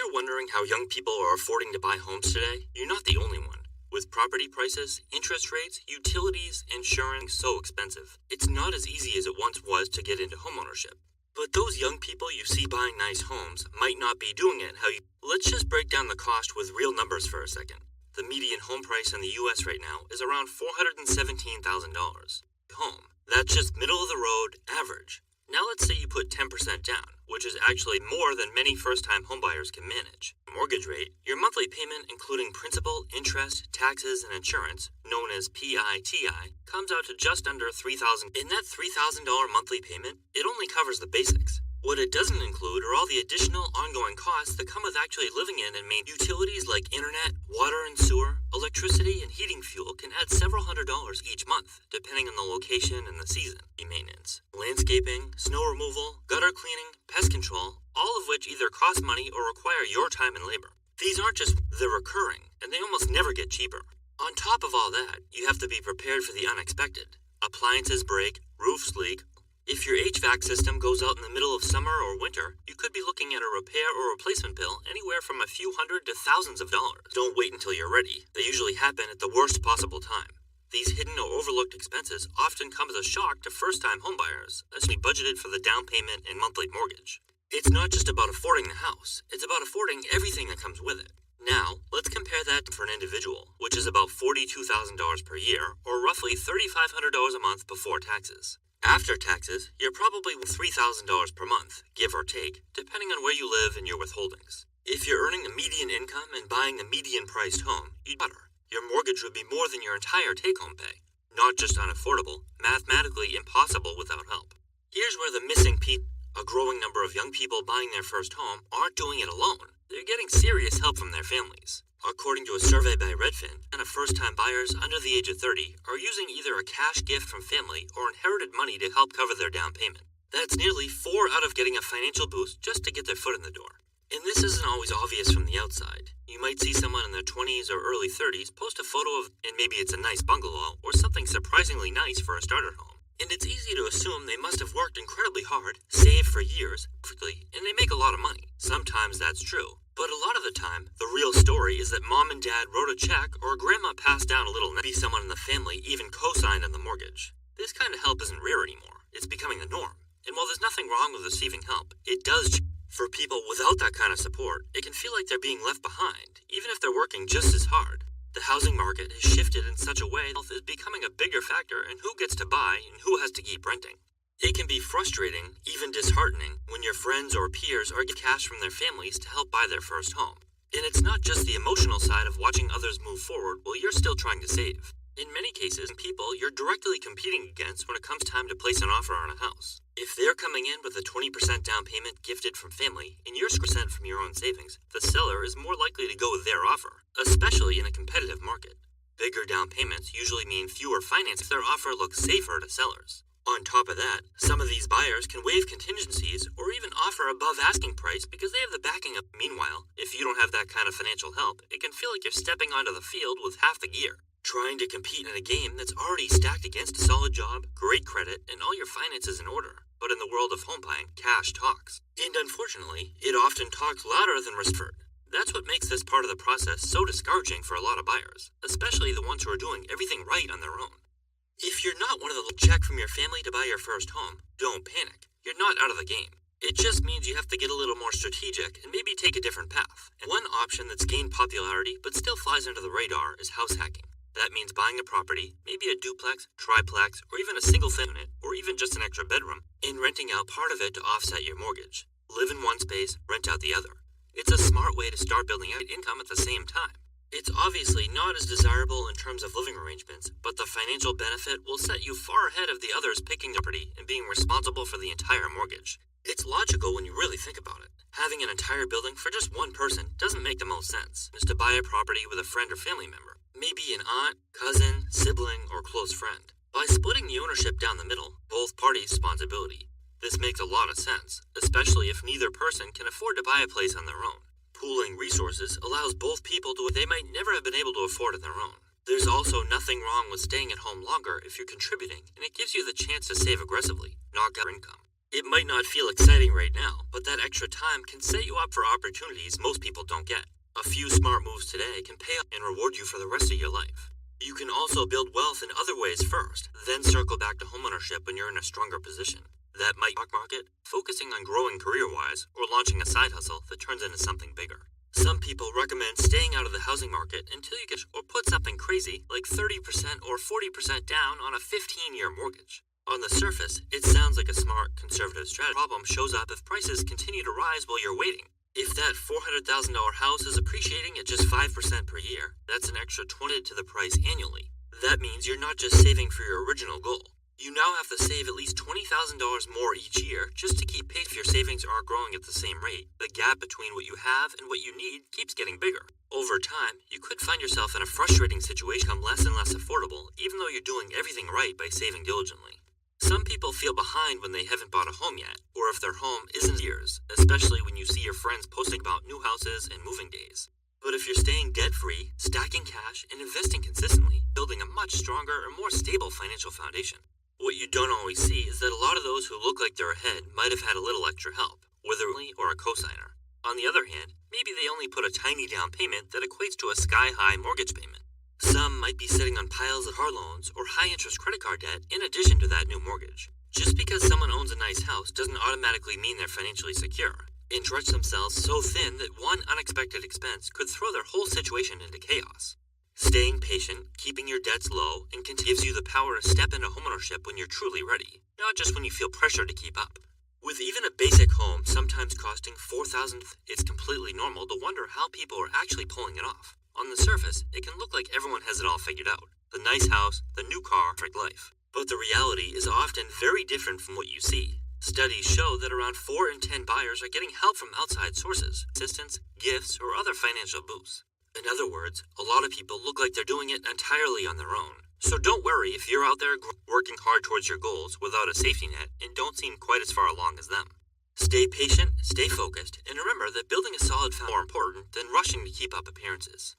If you're wondering how young people are affording to buy homes today, you're not the only one. With property prices, interest rates, utilities, insurance so expensive, it's not as easy as it once was to get into homeownership. But those young people you see buying nice homes might not be doing it how you... Let's just break down the cost with real numbers for a second. The median home price in the US right now is around $417,000. Home. That's just middle of the road, average. Now let's say you put 10% down, which is actually more than many first-time homebuyers can manage. Mortgage rate, your monthly payment including principal, interest, taxes, and insurance, known as PITI, comes out to just under $3,000. In that $3,000 monthly payment, it only covers the basics. What it doesn't include are all the additional ongoing costs that come with actually living in and maintaining. Utilities like internet, water and sewer, electricity, and heating fuel can add several $100s each month, depending on the location and the season. Maintenance, landscaping, snow removal, gutter cleaning, pest control, all of which either cost money or require your time and labor. These aren't just, they're recurring, and they almost never get cheaper. On top of all that, you have to be prepared for the unexpected. Appliances break, roofs leak. If your HVAC system goes out in the middle of summer or winter, you could be looking at a repair or replacement bill anywhere from a few hundred to thousands of dollars. Don't wait until you're ready. They usually happen at the worst possible time. These hidden or overlooked expenses often come as a shock to first-time homebuyers, especially budgeted for the down payment and monthly mortgage. It's not just about affording the house, it's about affording everything that comes with it. Now, let's compare that for an individual, which is about $42,000 per year, or roughly $3,500 a month before taxes. After taxes, you're probably $3,000 per month, give or take, depending on where you live and your withholdings. If you're earning a median income and buying a median-priced home, you'd better. Your mortgage would be more than your entire take-home pay. Not just unaffordable, mathematically impossible without help. Here's where the missing piece, a growing number of young people buying their first home, aren't doing it alone. They're getting serious help from their families. According to a survey by Redfin, first-time buyers under the age of 30 are using either a cash gift from family or inherited money to help cover their down payment. That's nearly 4 out of getting a financial boost just to get their foot in the door. And this isn't always obvious from the outside. You might see someone in their 20s or early 30s post a photo of, and maybe it's a nice bungalow or something surprisingly nice for a starter home. And it's easy to assume they must have worked incredibly hard, saved for years, perfectly, and they make a lot of money. Sometimes that's true. But a lot of the time, the real story is that mom and dad wrote a check or grandma passed down a little, maybe someone in the family even co-signed on the mortgage. This kind of help isn't rare anymore. It's becoming the norm. And while there's nothing wrong with receiving help, it does. For people without that kind of support, it can feel like they're being left behind, even if they're working just as hard. The housing market has shifted in such a way that health is becoming a bigger factor in who gets to buy and who has to keep renting. It can be frustrating, even disheartening, when your friends or peers are getting cash from their families to help buy their first home. And it's not just the emotional side of watching others move forward while you're still trying to save. In many cases, people you're directly competing against when it comes time to place an offer on a house. If they're coming in with a 20% down payment gifted from family and you're 6% from your own savings, the seller is more likely to go with their offer, especially in a competitive market. Bigger down payments usually mean fewer financing if their offer looks safer to sellers. On top of that, some of these buyers can waive contingencies or even offer above asking price because they have the backing up. Meanwhile, if you don't have that kind of financial help, it can feel like you're stepping onto the field with half the gear, trying to compete in a game that's already stacked against a solid job, great credit, and all your finances in order. But in the world of home buying, cash talks. And unfortunately, it often talks louder than Restford. That's what makes this part of the process so discouraging for a lot of buyers, especially the ones who are doing everything right on their own. If you're not one of the check from your family to buy your first home, don't panic. You're not out of the game. It just means you have to get a little more strategic and maybe take a different path. And one option that's gained popularity but still flies under the radar is house hacking. That means buying a property, maybe a duplex, triplex, or even a single family unit, or even just an extra bedroom, and renting out part of it to offset your mortgage. Live in one space, rent out the other. It's a smart way to start building out income at the same time. It's obviously not as desirable in terms of living arrangements, but the financial benefit will set you far ahead of the others picking property and being responsible for the entire mortgage. It's logical when you really think about it. Having an entire building for just one person doesn't make the most sense. It's to buy a property with a friend or family member, maybe an aunt, cousin, sibling, or close friend. By splitting the ownership down the middle, both parties' responsibility. This makes a lot of sense, especially if neither person can afford to buy a place on their own. Pooling resources allows both people to what they might never have been able to afford on their own. There's also nothing wrong with staying at home longer if you're contributing, and it gives you the chance to save aggressively, not get income. It might not feel exciting right now, but that extra time can set you up for opportunities most people don't get. A few smart moves today can pay off and reward you for the rest of your life. You can also build wealth in other ways first, then circle back to homeownership when you're in a stronger position. That might be stock market, focusing on growing career-wise, or launching a side hustle that turns into something bigger. Some people recommend staying out of the housing market until you get or put something crazy like 30% or 40% down on a 15-year mortgage. On the surface, it sounds like a smart, conservative strategy. The problem shows up if prices continue to rise while you're waiting. If that $400,000 house is appreciating at just 5% per year, that's an extra $20 to the price annually. That means you're not just saving for your original goal. You now have to save at least $20,000 more each year just to keep pace if your savings aren't growing at the same rate. The gap between what you have and what you need keeps getting bigger. Over time, you could find yourself in a frustrating situation, become less and less affordable, even though you're doing everything right by saving diligently. Some people feel behind when they haven't bought a home yet, or if their home isn't years, especially when you see your friends posting about new houses and moving days. But if you're staying debt-free, stacking cash, and investing consistently, building a much stronger and more stable financial foundation. What you don't always see is that a lot of those who look like they're ahead might have had a little extra help, whether or a cosigner. On the other hand, maybe they only put a tiny down payment that equates to a sky-high mortgage payment. Some might be sitting on piles of car loans or high-interest credit card debt in addition to that new mortgage. Just because someone owns a nice house doesn't automatically mean they're financially secure, and stretch themselves so thin that one unexpected expense could throw their whole situation into chaos. Staying patient, keeping your debts low, and gives you the power to step into homeownership when you're truly ready, not just when you feel pressure to keep up. With even a basic home sometimes costing $4,000, it's completely normal to wonder how people are actually pulling it off. On the surface, it can look like everyone has it all figured out. The nice house, the new car, perfect life. But the reality is often very different from what you see. Studies show that around 4 in 10 buyers are getting help from outside sources, assistance, gifts, or other financial boosts. In other words, a lot of people look like they're doing it entirely on their own. So don't worry if you're out there working hard towards your goals without a safety net and don't seem quite as far along as them. Stay patient, stay focused, and remember that building a solid foundation is more important than rushing to keep up appearances.